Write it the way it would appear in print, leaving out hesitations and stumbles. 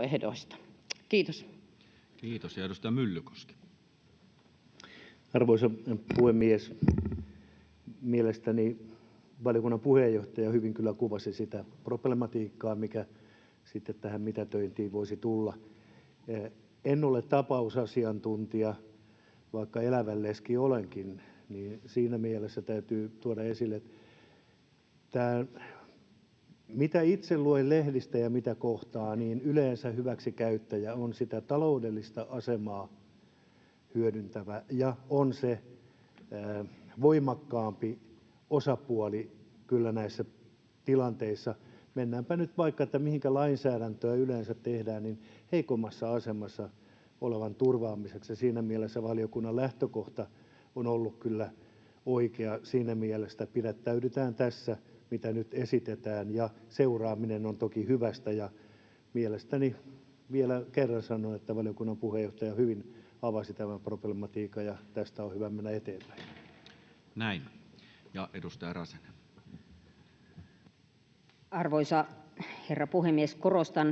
ehdoista. Kiitos. Kiitos. Ja edustaja Myllykoski. Arvoisa puhemies! Mielestäni valiokunnan puheenjohtaja hyvin kyllä kuvasi sitä problematiikkaa, mikä sitten tähän mitätöintiin voisi tulla. En ole tapausasiantuntija, vaikka elävä leski olenkin, niin siinä mielessä täytyy tuoda esille, että mitä itse luen lehdistä ja mitä kohtaa, niin yleensä hyväksikäyttäjä on sitä taloudellista asemaa hyödyntävä ja on se voimakkaampi osapuoli kyllä näissä tilanteissa. Mennäänpä nyt vaikka, että mihinkä lainsäädäntöä yleensä tehdään, niin heikommassa asemassa olevan turvaamiseksi. Siinä mielessä valiokunnan lähtökohta on ollut kyllä oikea. Siinä mielessä pidättäydytään tässä, mitä nyt esitetään, ja seuraaminen on toki hyvästä. Ja mielestäni vielä kerran sanon, että valiokunnan puheenjohtaja hyvin avasi tämän problematiikan, ja tästä on hyvä mennä eteenpäin. Näin. Ja edustaja Räsänen. Arvoisa herra puhemies, korostan